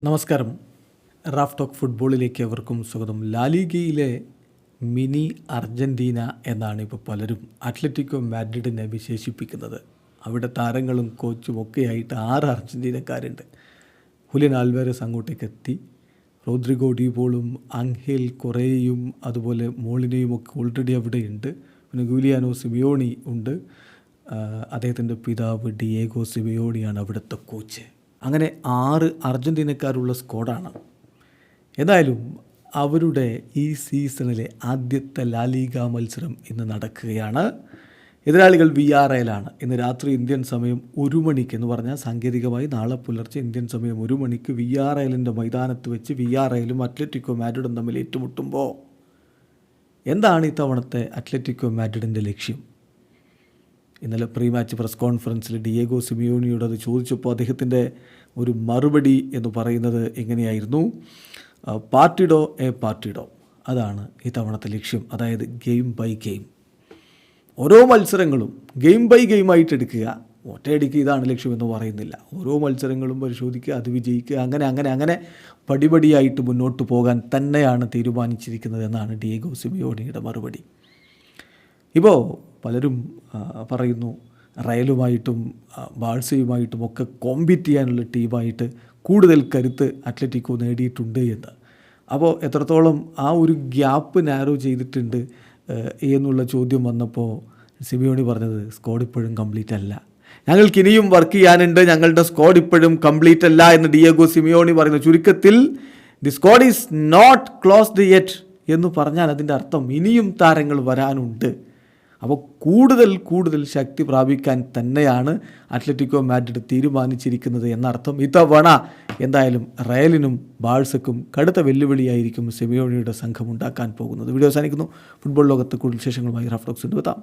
നമസ്കാരം. Raf talk ഫുട്ബോളിലേക്ക് അവർക്കും സ്വാഗതം. ലാലിഗയിലെ മിനി അർജൻറ്റീന എന്നാണ് ഇപ്പോൾ പലരും അത്ലറ്റിക്കോ മാഡ്രിഡിനെ വിശേഷിപ്പിക്കുന്നത്. അവിടെ താരങ്ങളും കോച്ചും ഒക്കെയായിട്ട് 6 അർജൻറ്റീനക്കാരുണ്ട്. ഹുലിയൻ ആൽവാരസ് അങ്ങോട്ടേക്ക് എത്തി. റോദ്രിഗോ ഡിപോളും ആംഗേൽ കൊറേയും അതുപോലെ മോളിനെയും ഒക്കെ ഓൾറെഡി അവിടെ ഉണ്ട്. പിന്നെ ഗൂലിയാനോ സിമിയോണി ഉണ്ട്. അദ്ദേഹത്തിൻ്റെ പിതാവ് ഡിയേഗോ സിമിയോണിയാണ് അവിടുത്തെ കോച്ച്. അങ്ങനെ 6 അർജൻറ്റീനക്കാരുള്ള സ്ക്വാഡാണ്. ഏതായാലും അവരുടെ ഈ സീസണിലെ ആദ്യത്തെ ലാലിഗ മത്സരം ഇന്ന് നടക്കുകയാണ്. എതിരാളികൾ വിയ്യാറയലാണ്. ഇന്ന് രാത്രി ഇന്ത്യൻ സമയം 1 മണിക്ക് എന്ന് പറഞ്ഞാൽ സാങ്കേതികമായി നാളെ പുലർച്ചെ ഇന്ത്യൻ സമയം 1 മണിക്ക് വിയ്യാറയലിൻ്റെ മൈതാനത്ത് വെച്ച് വിയ്യാറയലും അത്ലറ്റിക്കോ മാഡ്രിഡും തമ്മിൽ ഏറ്റുമുട്ടുമ്പോൾ എന്താണ് ഇത്തവണത്തെ അത്ലറ്റിക്കോ മാഡ്രിഡിൻ്റെ ലക്ഷ്യം? ഇന്നലെ പ്രീ മാച്ച് പ്രസ് കോൺഫറൻസിൽ ഡിയേഗോ സിമിയോണിയോട് അത് ചോദിച്ചപ്പോൾ അദ്ദേഹത്തിൻ്റെ ഒരു മറുപടി എന്ന് പറയുന്നത് എങ്ങനെയായിരുന്നു? പാർട്ടിഡോ പാർട്ടിഡോ, അതാണ് ഇത്തവണത്തെ ലക്ഷ്യം. അതായത് ഗെയിം ബൈ ഗെയിം, ഓരോ മത്സരങ്ങളും ഗെയിം ബൈ ഗെയിമായിട്ട് എടുക്കുക. ഒറ്റയടിക്ക് ഇതാണ് ലക്ഷ്യമെന്ന് പറയുന്നില്ല. ഓരോ മത്സരങ്ങളും പരിശോധിക്കുക, അത് വിജയിക്കുക, അങ്ങനെ അങ്ങനെ അങ്ങനെ പടിപടിയായിട്ട് മുന്നോട്ട് പോകാൻ തന്നെയാണ് തീരുമാനിച്ചിരിക്കുന്നത് എന്നാണ് ഡിയേഗോ സിമിയോണിയുടെ മറുപടി. ഇപ്പോൾ പലരും പറയുന്നു റയലുമായിട്ടും ബാഴ്സയുമായിട്ടും ഒക്കെ കോമ്പീറ്റ് ചെയ്യാനുള്ള ടീമായിട്ട് കൂടുതൽ കരുത്ത് അത്ലറ്റിക്കോ നേടിയിട്ടുണ്ട് എന്ന്. അപ്പോൾ എത്രത്തോളം ആ ഒരു ഗ്യാപ്പ് നാരോ ചെയ്തിട്ടുണ്ട് എന്നുള്ള ചോദ്യം വന്നപ്പോൾ സിമിയോണി പറഞ്ഞത് സ്ക്വാഡ് ഇപ്പോഴും കംപ്ലീറ്റ് അല്ല, ഞങ്ങൾക്കിനിയും വർക്ക് ചെയ്യാനുണ്ട്, ഞങ്ങളുടെ സ്ക്വാഡ് ഇപ്പോഴും കംപ്ലീറ്റ് അല്ല എന്ന് ഡിയേഗോ സിമിയോണി പറയുന്നു. ചുരുക്കത്തിൽ the squad is not closed yet എന്ന് പറഞ്ഞാൽ അതിൻ്റെ അർത്ഥം ഇനിയും താരങ്ങൾ വരാനുണ്ട്. അപ്പോൾ കൂടുതൽ ശക്തി പ്രാപിക്കാൻ തന്നെയാണ് അത്ലറ്റിക്കോ മാഡ്രിഡ് തീരുമാനിച്ചിരിക്കുന്നത് എന്നർത്ഥം. ഇത്തവണ എന്തായാലും റയലിനും ബാഴ്സക്കും കടുത്ത വെല്ലുവിളിയായിരിക്കും സിമിയോണിയുടെ സംഘം ഉണ്ടാക്കാൻ പോകുന്നത്. വീഡിയോ അവസാനിക്കുന്നു. ഫുട്ബോൾ ലോകത്ത് കൂടുതൽ വിശേഷങ്ങളുമായി റാഫ് ടോക്സിൻ്റെ എത്താം.